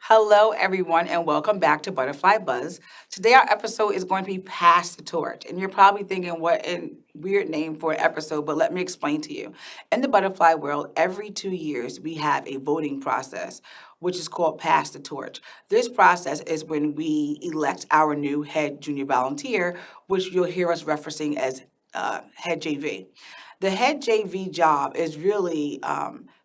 Hello, everyone, and welcome back to Butterfly Buzz. Today, our episode is going to be Pass the Torch. And you're probably thinking, what a weird name for an episode, but let me explain to you. In the butterfly world, every 2 years, we have a voting process, which is called Pass the Torch. This process is when we elect our new head junior volunteer, which you'll hear us referencing as Head JV. The head JV job is really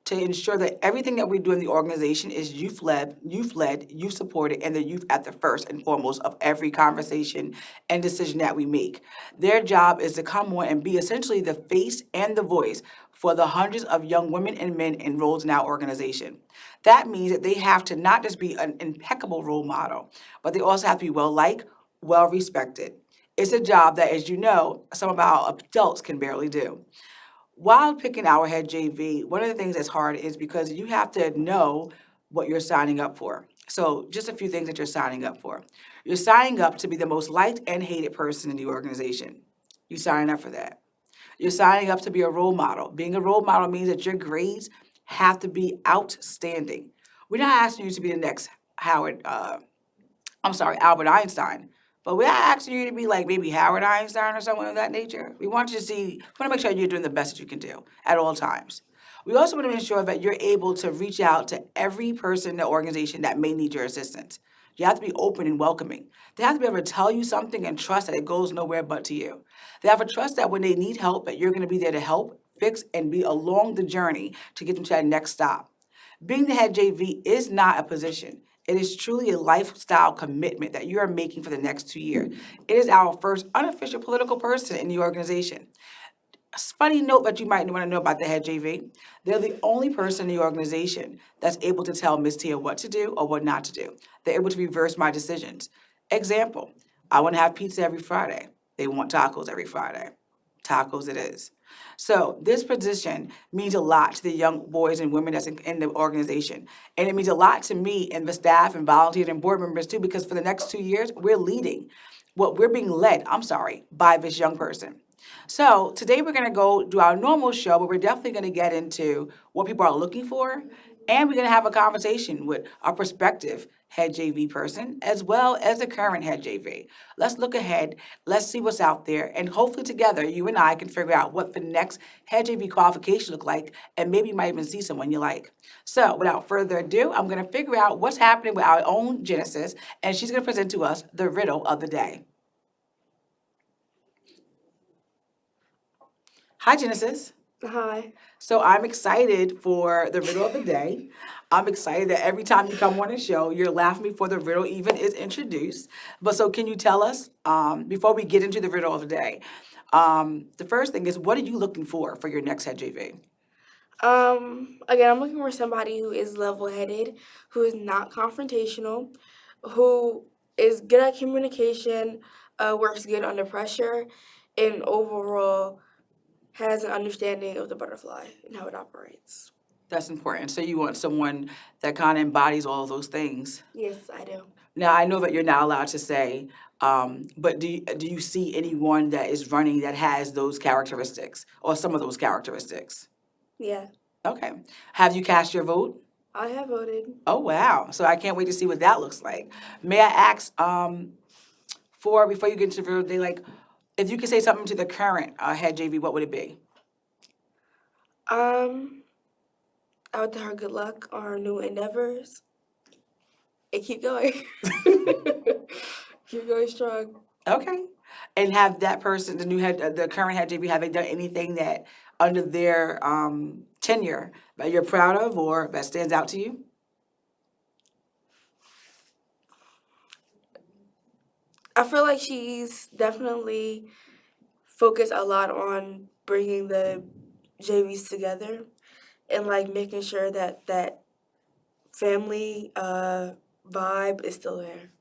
to ensure that everything that we do in the organization is youth led, youth supported, and the youth at the first and foremost of every conversation and decision that we make. Their job is to come on and be essentially the face and the voice for the hundreds of young women and men enrolled in our organization. That means that they have to not just be an impeccable role model, but they also have to be well liked, well respected. It's a job that, as you know, some of our adults can barely do. While picking our head JV, one of the things that's hard is because you have to know what you're signing up for. So, just a few things that you're signing up for. You're signing up to be the most liked and hated person in the organization. You signing up for that. You're signing up to be a role model. Being a role model means that your grades have to be outstanding. We're not asking you to be the next Howard, Albert Einstein. But we're not asking you to be like maybe Howard Einstein or someone of that nature. We want you to see, we want to make sure you're doing the best that you can do at all times. We also want to ensure that you're able to reach out to every person in the organization that may need your assistance. You have to be open and welcoming. They have to be able to tell you something and trust that it goes nowhere but to you. They have to trust that when they need help, that you're going to be there to help, fix, and be along the journey to get them to that next stop. Being the head JV is not a position. It is truly a lifestyle commitment that you are making for the next 2 years. It is our first unofficial political person in the organization. A funny note that you might want to know about the head JV. They're the only person in the organization that's able to tell Miss Tia what to do or what not to do. They're able to reverse my decisions. Example, I want to have pizza every Friday. They want tacos every Friday. Tacos it is. So this position means a lot to the young boys and women that's in the organization. And it means a lot to me and the staff and volunteers and board members too, because for the next 2 years, we're leading. What we're being led, by this young person. So today we're gonna go do our normal show, but we're definitely gonna get into what people are looking for. And we're gonna have a conversation with a prospective head JV person as well as the current head JV. Let's look ahead, let's see what's out there, and hopefully together you and I can figure out what the next head JV qualification look like, and maybe you might even see someone you like. So without further ado, I'm gonna figure out what's happening with our own Genesis, and she's gonna present to us the riddle of the day. Hi, Genesis. Hi. So I'm excited for the riddle of the day. I'm excited that every time you come on a show, you're laughing before the riddle even is introduced. But so can you tell us, before we get into the riddle of the day, the first thing is, what are you looking for your next head JV? Again, I'm looking for somebody who is level-headed, who is not confrontational, who is good at communication, works good under pressure, and overall has an understanding of the butterfly and how it operates. That's important. So you want someone that kind of embodies all of those things. Yes, I do. Now, I know that you're not allowed to say, but do you see anyone that is running that has those characteristics or some of those characteristics? Yeah, Okay. Have you cast your vote? I have voted. Oh, wow. So I can't wait to see what that looks like. May I ask, before you get into the real day, like, if you could say something to the current head JV, what would it be? Um, I would tell her good luck on her new endeavors and keep going. Keep going strong. Okay. And have that person, the current head JV, have they done anything that under their tenure that you're proud of or that stands out to you? I feel like she's definitely focused a lot on bringing the JVs together and like making sure that that family vibe is still there.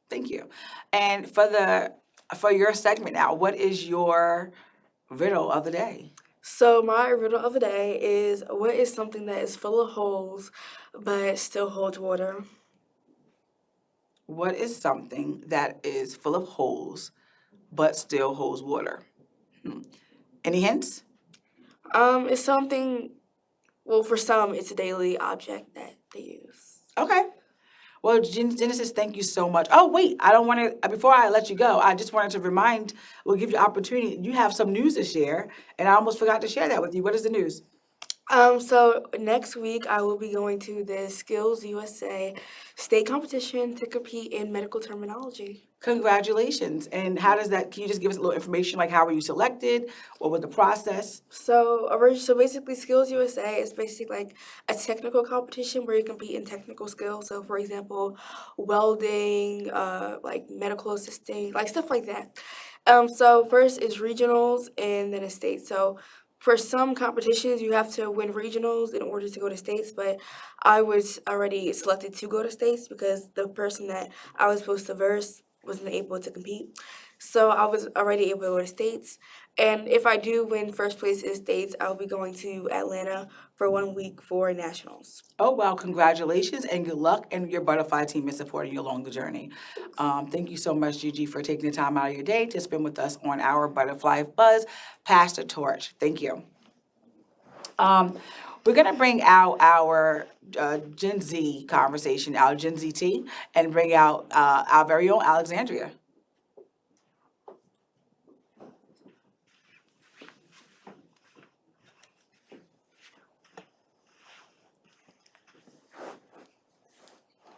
Thank you. And for your segment now, what is your riddle of the day? So my riddle of the day is, what is something that is full of holes but still holds water? What is something that is full of holes but still holds water? Any hints? It's something, well, for some it's a daily object that they use. Okay. Well, Genesis, thank you so much. Oh, wait, I don't want to, before I let you go, I just wanted to we'll give you opportunity. You have some news to share, and I almost forgot to share that with you. What is the news? So next week I will be going to the Skills USA state competition to compete in medical terminology. Congratulations. And how does that, can you just give us a little information, like how were you selected? What was the process? So basically, Skills USA is basically like a technical competition where you compete in technical skills. So for example, welding, like medical assisting, like stuff like that. So first is regionals and then a state. So for some competitions, you have to win regionals in order to go to states, but I was already selected to go to states because the person that I was supposed to verse wasn't able to compete. So I was already able to go to states. And if I do win first place in states, I'll be going to Atlanta for 1 week for nationals. Oh, wow, congratulations and good luck. And your butterfly team is supporting you along the journey. Thank you so much, Gigi, for taking the time out of your day to spend with us on our Butterfly Buzz. Pass the torch. Thank you. We're going to bring out our Gen Z conversation, our Gen Z tea, and bring out our very own Alexandria.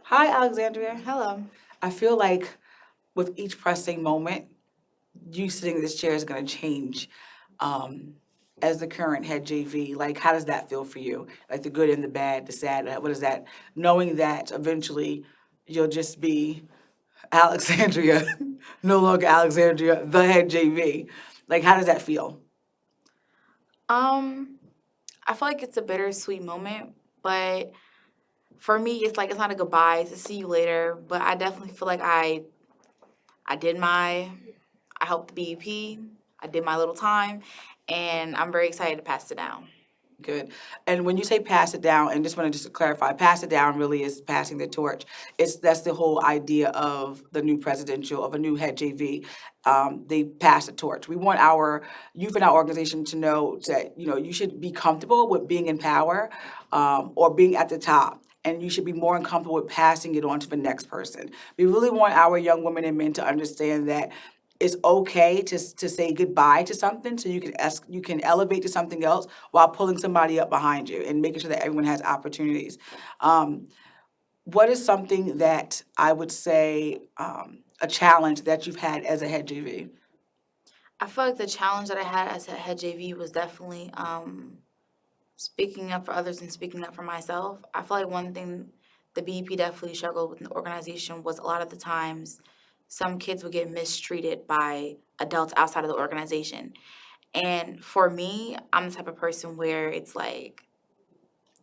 Hi, Alexandria. Hello. I feel like with each pressing moment, you sitting in this chair is going to change. As the current head JV, like how does that feel for you? Like the good and the bad, the sad. What is that? Knowing that eventually you'll just be Alexandria, no longer Alexandria, the head JV. Like how does that feel? Um, I feel like it's a bittersweet moment, but for me, it's like it's not a goodbye. It's a see you later. But I definitely feel like I did I helped the BEP. I did my little time, and I'm very excited to pass it down. Good. And when you say pass it down, and just want to just clarify, pass it down really is passing the torch. That's the whole idea of the new presidential, of a new head JV. They pass the torch. We want our youth in our organization to know that, you should be comfortable with being in power, or being at the top. And you should be more uncomfortable with passing it on to the next person. We really want our young women and men to understand that it's okay to say goodbye to something so you can elevate to something else while pulling somebody up behind you and making sure that everyone has opportunities. What is something that I would say a challenge that you've had as a head JV? I feel like the challenge that I had as a head JV was definitely speaking up for others and speaking up for myself. I feel like one thing the BEP definitely struggled with in the organization was a lot of the times some kids would get mistreated by adults outside of the organization. And for me, I'm the type of person where it's like,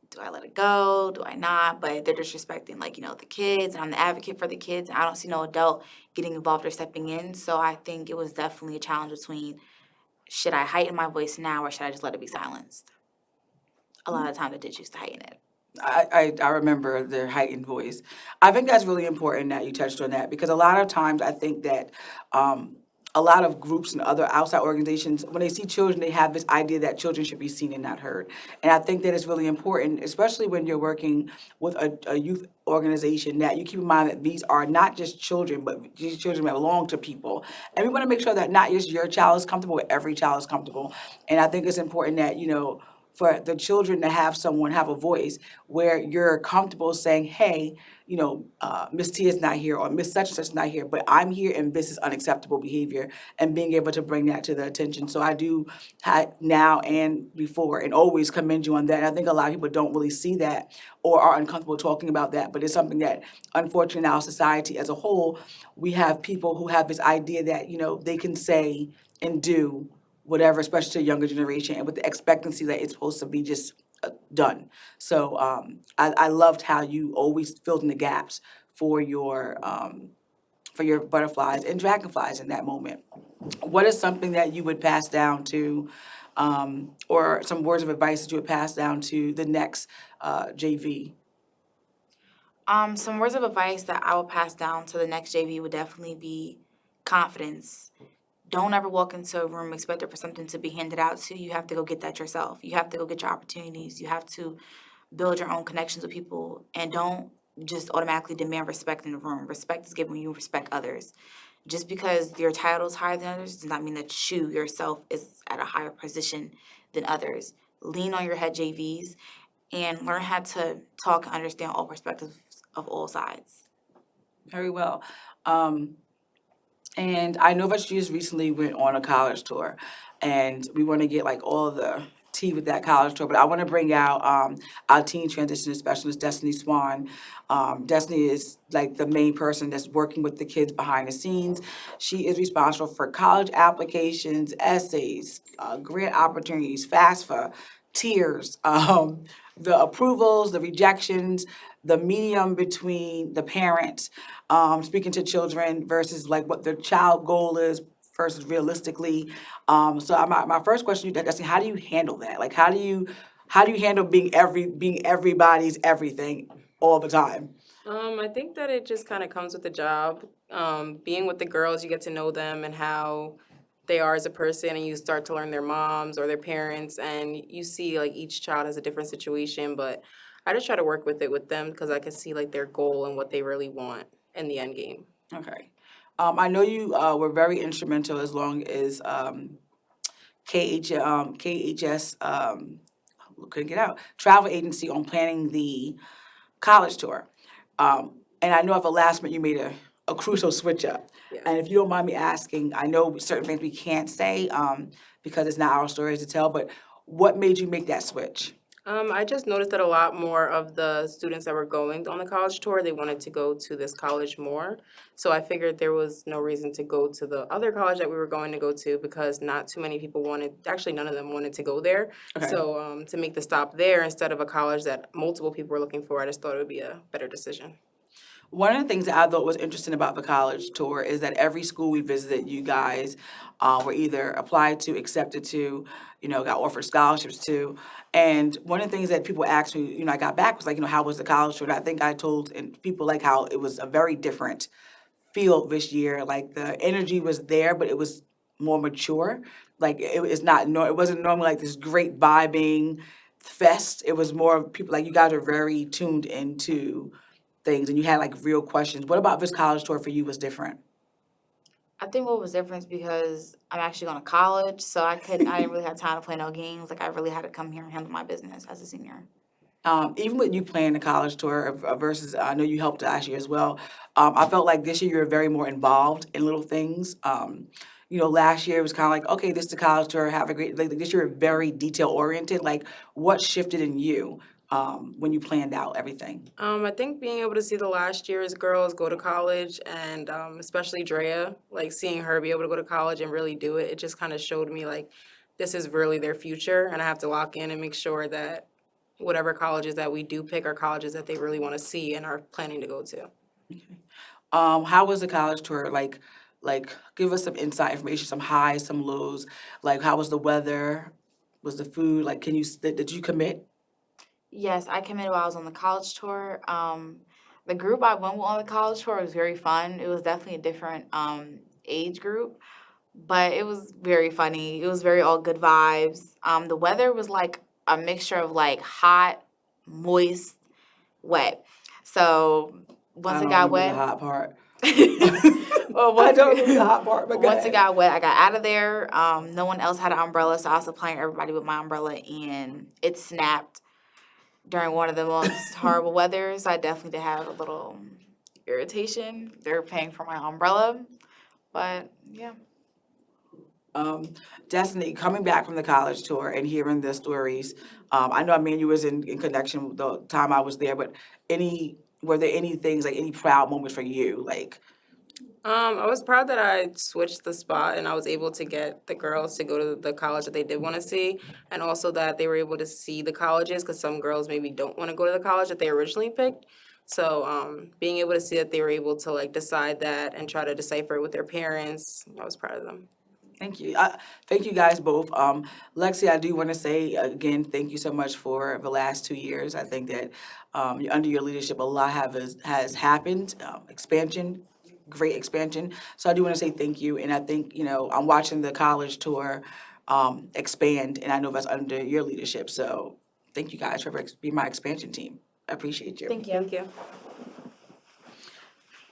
do I let it go? Do I not? But they're disrespecting, like, the kids, and I'm the advocate for the kids. And I don't see no adult getting involved or stepping in. So I think it was definitely a challenge between should I heighten my voice now or should I just let it be silenced? A lot of times I did choose to heighten it. I remember their heightened voice. I think that's really important that you touched on that because a lot of times I think that a lot of groups and other outside organizations, when they see children, they have this idea that children should be seen and not heard. And I think that it's really important, especially when you're working with a youth organization, that you keep in mind that these are not just children, but these children belong to people. And we want to make sure that not just your child is comfortable, but every child is comfortable. And I think it's important that, for the children to have a voice where you're comfortable saying, hey, Miss T is not here or Miss such and such is not here, but I'm here and this is unacceptable behavior and being able to bring that to the attention. So I do now and before and always commend you on that. And I think a lot of people don't really see that or are uncomfortable talking about that, but it's something that unfortunately in our society as a whole, we have people who have this idea that, they can say and do whatever, especially to a younger generation, and with the expectancy that it's supposed to be just done. So I loved how you always filled in the gaps for your butterflies and dragonflies in that moment. What is something that you would pass down to, or some words of advice that you would pass down to the next JV? Some words of advice that I would pass down to the next JV would definitely be confidence. Don't ever walk into a room expecting for something to be handed out to you. You have to go get that yourself. You have to go get your opportunities. You have to build your own connections with people, and don't just automatically demand respect in the room. Respect is given when you respect others. Just because your title is higher than others does not mean that you yourself is at a higher position than others. Lean on your head JVs and learn how to talk and understand all perspectives of all sides. Very well. And I know that you just recently went on a college tour, and we want to get like all the tea with that college tour. But I want to bring out our teen transition specialist, Destiny Swan. Destiny is like the main person that's working with the kids behind the scenes. She is responsible for college applications, essays, grant opportunities, FAFSA, tiers, the approvals, the rejections, the medium between the parents speaking to children versus like what their child goal is versus realistically. So my first question to you, Destiny, how do you handle that? Like how do you handle being everybody's everything all the time? I think that it just kind of comes with the job. Being with the girls, you get to know them and how they are as a person, and you start to learn their moms or their parents, and you see like each child has a different situation. But I just try to work with it with them because I can see like their goal and what they really want in the end game. Okay. I know you were very instrumental as long as KHS couldn't get out travel agency on planning the college tour. And I know at the last minute you made a crucial switch up. Yeah. And if you don't mind me asking, I know certain things we can't say because it's not our stories to tell, but what made you make that switch? I just noticed that a lot more of the students that were going on the college tour, they wanted to go to this college more. So I figured there was no reason to go to the other college that we were going to go to because not too many people wanted, actually none of them wanted to go there. Okay. So to make the stop there instead of a college that multiple people were looking for, I just thought it would be a better decision. One of the things that I thought was interesting about the college tour is that every school we visited, you guys were either applied to, accepted to, got offered scholarships to. And one of the things that people asked me, I got back was like, how was the college tour? And I think I told and people like how it was a very different feel this year. Like the energy was there, but it was more mature. Like it wasn't normally like this great vibing fest. It was more of people like you guys are very tuned into things and you had like real questions. What about this college tour for you was different? I think what was different is because I'm actually going to college, so I didn't really have time to play no games. Like I really had to come here and handle my business as a senior. Even with you playing the college tour versus, I know you helped last year as well. I felt like this year you were very more involved in little things. Last year it was kind of like, okay, this is the college tour, have a great, like this year very detail oriented. Like what shifted in you when you planned out everything? I think being able to see the last year's girls go to college and especially Drea, like seeing her be able to go to college and really do it, it just kind of showed me like this is really their future and I have to lock in and make sure that whatever colleges that we do pick are colleges that they really want to see and are planning to go to. How was the college tour? Like give us some inside information, some highs, some lows. Like how was the weather? Was the food? Like did you commit? Yes, I committed while I was on the college tour. The group I went with on the college tour was very fun. It was definitely a different age group, but it was very funny. It was very all good vibes. The weather was like a mixture of like hot, moist, wet. So once I it don't got remember wet, the hot part. well, I don't remember the hot part, but go once it ahead. got wet, I got out of there. No one else had an umbrella, so I was supplying everybody with my umbrella, and it snapped during one of the most horrible weathers. I definitely did have a little irritation. They're paying for my umbrella, but yeah. Destiny, coming back from the college tour and hearing the stories, I know Emmanuel was in connection with the time I was there, but were there any things, like any proud moments for you? Like, I was proud that I switched the spot and I was able to get the girls to go to the college that they did want to see, and also that they were able to see the colleges because some girls maybe don't want to go to the college that they originally picked. So being able to see that they were able to like decide that and try to decipher it with their parents, I was proud of them. thank you. Thank you guys both. Lexi, I do want to say again, thank you so much for the last 2 years. I think that under your leadership, a lot has happened. Expansion, great expansion. So I do want to say thank you. And I think, I'm watching the college tour expand, and I know that's under your leadership. So thank you guys for being my expansion team. I appreciate you. Thank you. Thank you.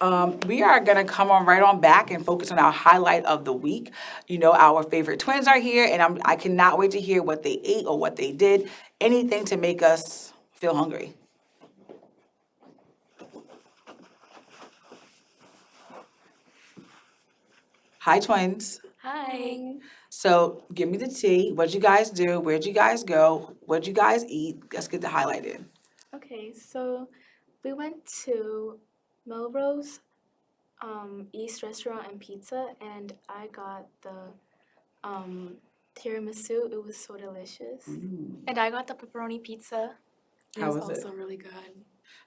We are going to come on right on back and focus on our highlight of the week. You know, our favorite twins are here, and I cannot wait to hear what they ate or what they did. Anything to make us feel hungry. Hi, twins. Hi. So give me the tea. What'd you guys do? Where'd you guys go? What'd you guys eat? Let's get the highlight in. Okay, so we went to Melrose East Restaurant and Pizza, and I got the tiramisu. It was so delicious. And I got the pepperoni pizza. It How was was it? also really good.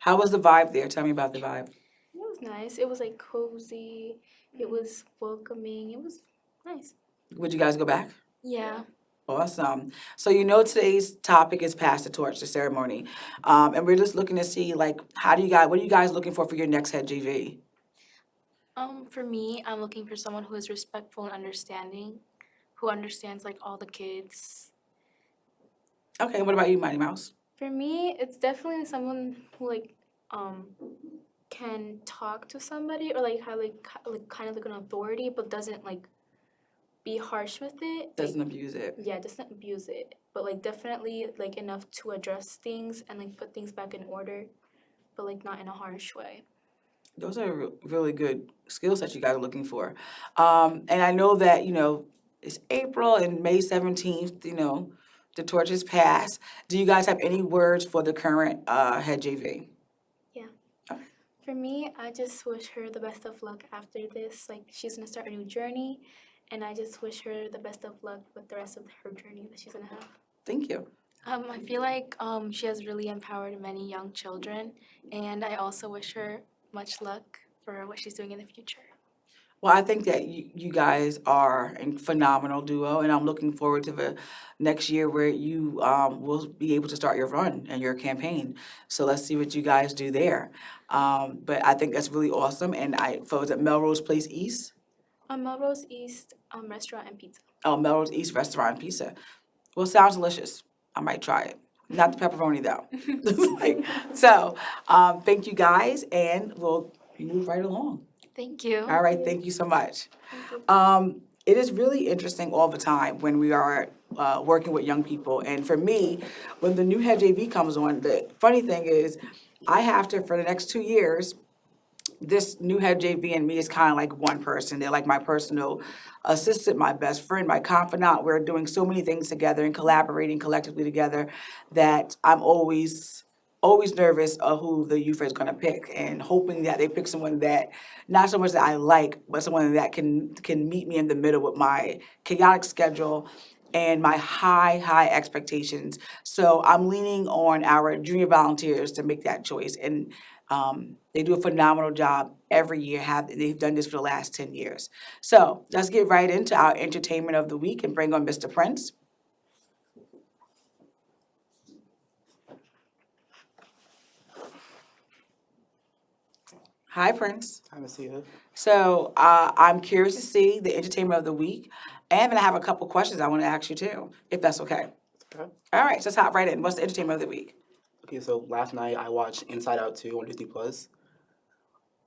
How was the vibe there? Tell me about the vibe. It was nice. It was like cozy. It was welcoming. It was nice. Would you guys go back? Yeah. Awesome. So you know today's topic is pass the torch, the ceremony, and we're just looking to see like what are you guys looking for your next head JV? For me, I'm looking for someone who is respectful and understanding, who understands like all the kids. Okay, and what about you, Mighty Mouse? For me, it's definitely someone who like can talk to somebody or like have like kind of like an authority, but doesn't like be harsh with it. Doesn't abuse it. Yeah, doesn't abuse it, but like definitely like enough to address things and like put things back in order, but like not in a harsh way. Those are really good skills that you guys are looking for. And I know that, you know, it's April and May 17th, you know, the torch is passed. Do you guys have any words for the current head JV? For me, I just wish her the best of luck after this. Like she's gonna start a new journey, and I just wish her the best of luck with the rest of her journey that she's gonna have. Thank you. I feel like she has really empowered many young children, and I also wish her much luck for what she's doing in the future. Well, I think that you guys are a phenomenal duo, and I'm looking forward to the next year where you will be able to start your run and your campaign. So let's see what you guys do there. But I think that's really awesome. And was it Melrose Place East? Melrose East Restaurant and Pizza. Oh, Melrose East Restaurant and Pizza. Well, sounds delicious. I might try it. Not the pepperoni though. Thank you guys, and we'll move right along. Thank you. All right, thank you so much. It is really interesting all the time when we are working with young people. And for me, when the new head JV comes on, the funny thing is I have to, for the next 2 years, this new head JV and me is kind of like one person. They're like my personal assistant, my best friend, my confidant. We're doing so many things together and collaborating collectively together that I'm always nervous of who the youth is going to pick and hoping that they pick someone that not so much that I like, but someone that can meet me in the middle with my chaotic schedule and my high expectations. So I'm leaning on our junior volunteers to make that choice. And they do a phenomenal job every year. They've done this for the last 10 years. So let's get right into our entertainment of the week and bring on Mr. Prince. Hi, Prince. Hi, Messiah. So I'm curious to see the entertainment of the week. And I have a couple questions I want to ask you too, if that's okay. Okay. All right, so let's hop right in. What's the entertainment of the week? Okay, so last night I watched Inside Out 2 on Disney Plus.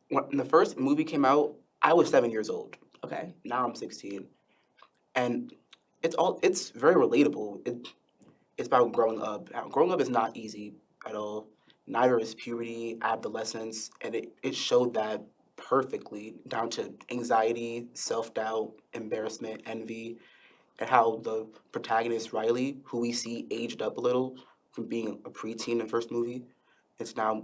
When the first movie came out, I was 7 years old. Okay. Now I'm 16. And it's very relatable. It's about growing up. Now, growing up is not easy at all. Neither is puberty, adolescence, and it showed that perfectly, down to anxiety, self-doubt, embarrassment, envy, and how the protagonist Riley, who we see aged up a little from being a preteen in the first movie, is now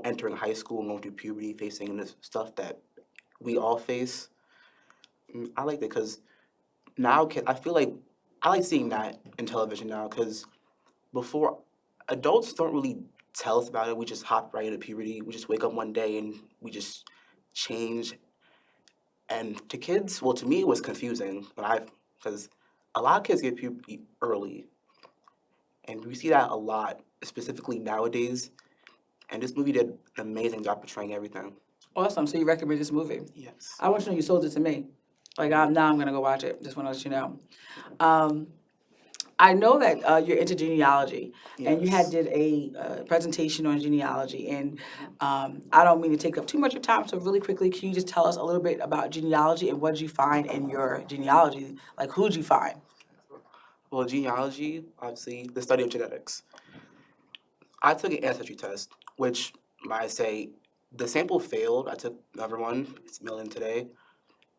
entering high school and going through puberty, facing this stuff that we all face. I like that because now I feel like I like seeing that in television now because before adults don't really tell us about it. We just hop right into puberty. We just wake up one day and we just change. And to kids, well, to me, it was confusing because a lot of kids get puberty early, and we see that a lot, specifically nowadays. And this movie did an amazing job portraying everything. Awesome. So you recommend this movie? Yes. I want you to know you sold it to me. Like now I'm gonna go watch it. Just want to let you know. I know that you're into genealogy, and you had Yes. did a presentation on genealogy, and I don't mean to take up too much of your time, so really quickly, can you just tell us a little bit about genealogy and what did you find in your genealogy? Like, who'd you find? Well, genealogy, obviously, the study of genetics. I took an ancestry test, which I say the sample failed. I took another one. It's mailing today.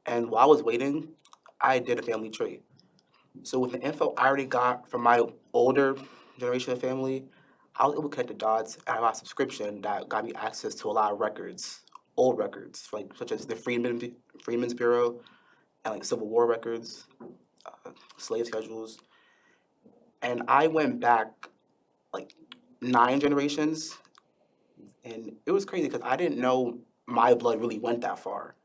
And while I was waiting, I did a family tree. So with the info I already got from my older generation of family, I was able to connect the dots, and I got a subscription that got me access to a lot of records, old records, like such as the Freedmen's Bureau and like Civil War records, slave schedules. And I went back like 9 generations, and it was crazy because I didn't know my blood really went that far.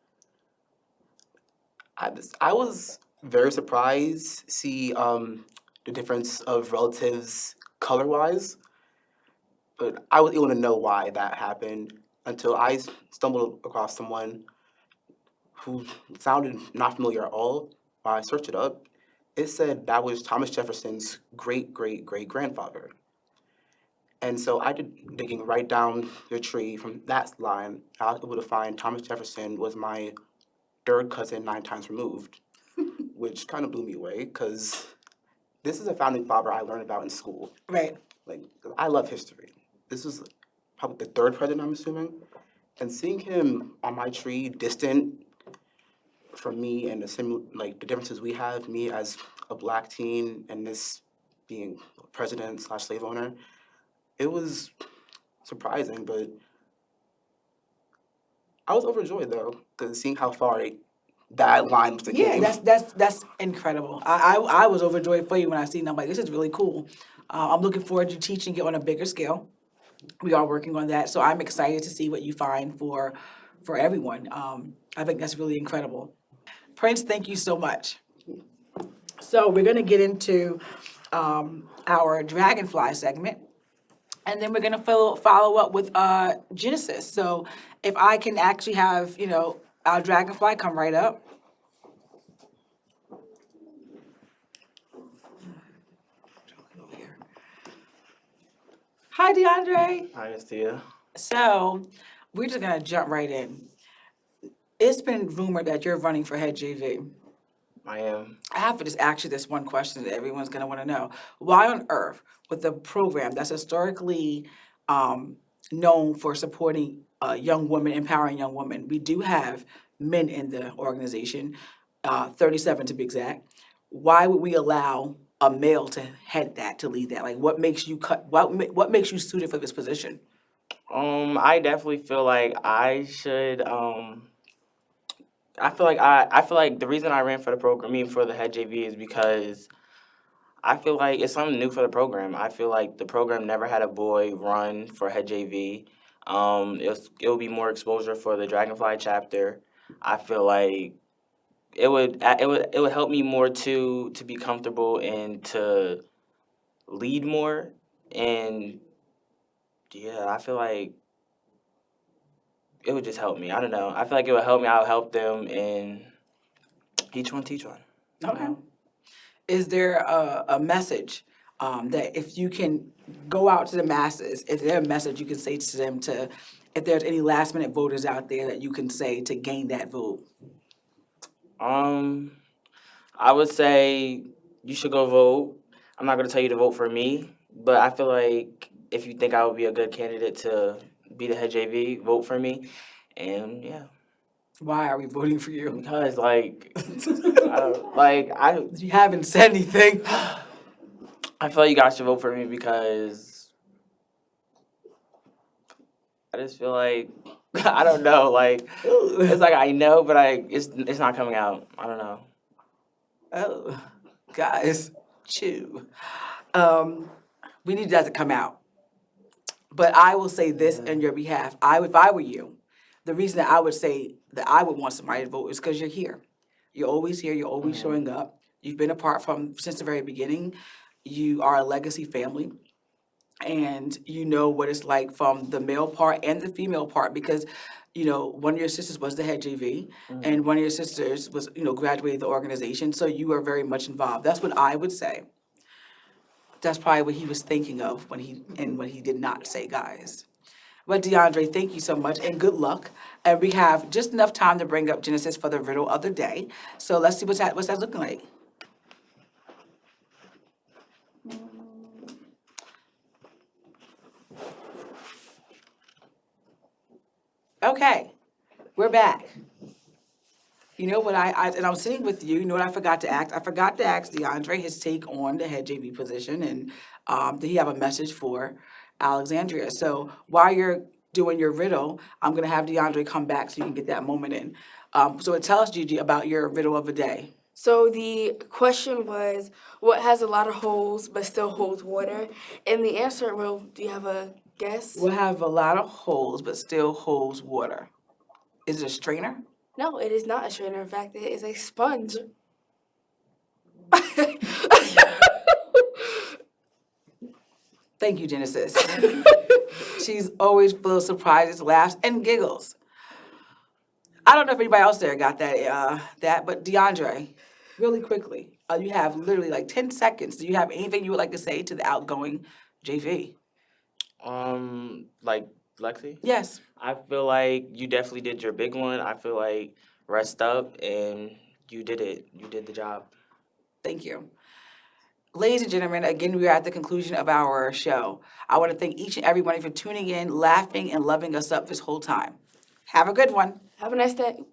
I was very surprised to see the difference of relatives color wise, but I was able to know why that happened until I stumbled across someone who sounded not familiar at all. When I searched it up, it said that was Thomas Jefferson's great great great grandfather. And so I did digging right down the tree from that line. I was able to find Thomas Jefferson was my third cousin 9 times removed, which kind of blew me away because this is a founding father I learned about in school. Right. Like, 'cause I love history. This was probably the third president, I'm assuming. And seeing him on my tree, distant from me, and like the differences we have, me as a black teen and this being president slash slave owner, it was surprising, but I was overjoyed though, because seeing how far that line was Yeah, came. that's incredible. I was overjoyed for you when I seen it. I'm like, this is really cool. I'm looking forward to teaching it on a bigger scale. We are working on that, so I'm excited to see what you find for everyone. I think that's really incredible. Prince, thank you so much. So we're gonna get into our dragonfly segment, and then we're gonna follow up with Genesis. So if I can actually have our dragonfly come right up. Hi, DeAndre. Hi, Estia. So we're just gonna jump right in. It's been rumored that you're running for Head JV. I am. I have to just ask you this one question that everyone's gonna want to know. Why on earth, with a program that's historically known for supporting young women, empowering young women, we do have men in the organization, 37 to be exact. Why would we allow a male to head that, to lead that? Like, what makes you what makes you suited for this position? I definitely feel like I should. I feel like the reason I ran for the program, I mean for the Head JV, is because I feel like it's something new for the program. I feel like the program never had a boy run for Head JV. It will be more exposure for the Dragonfly chapter. I feel like it would help me more to be comfortable and to lead more. And yeah, I feel like it would just help me. I don't know. I feel like it would help me. I would help them, and each one teach one. Okay. Is there a message that if you can go out to the masses, is there a message you can say to them if there's any last minute voters out there that you can say to gain that vote? Um, I would say you should go vote. I'm not gonna tell you to vote for me, but I feel like if you think I would be a good candidate to be the Head JV, vote for me. And yeah, Why are we voting for you? because I You haven't said anything. I feel like you guys should vote for me because I just feel like I don't know. Like it's like I know, but it's not coming out. I don't know. Oh, guys, chew. We need that to come out. But I will say this on your behalf. If I were you, the reason that I would say that I would want somebody to vote is because you're here. You're always here. You're always showing up. You've been apart from since the very beginning. You are a legacy family, and you know what it's like from the male part and the female part because, one of your sisters was the Head JV, and one of your sisters was, graduated the organization. So you are very much involved. That's what I would say. That's probably what he was thinking of when he did not say guys. But DeAndre, thank you so much and good luck. And we have just enough time to bring up Genesis for the riddle of the day. So let's see what's that looking like. Okay, we're back. You know what and I'm sitting with you. You know what I forgot to ask? I forgot to ask DeAndre his take on the head JV position, and did he have a message for Alexandria? So while you're doing your riddle, I'm gonna have DeAndre come back so you can get that moment in. So tell us, Gigi, about your riddle of the day. So the question was, what has a lot of holes but still holds water? And the answer, well, do you have a guess? We'll have a lot of holes but still holds water. Is it a strainer? No, it is not a strainer. In fact, it is a sponge. Thank you, Genesis. She's always full of surprises, laughs, and giggles. I don't know if anybody else there got that, but DeAndre, really quickly, you have literally like 10 seconds. Do you have anything you would like to say to the outgoing JV? Like Lexi? Yes. I feel like you definitely did your big one. I feel like rest up and you did it. You did the job. Thank you. Ladies and gentlemen, again, we are at the conclusion of our show. I want to thank each and every one of you for tuning in, laughing, and loving us up this whole time. Have a good one. Have a nice day.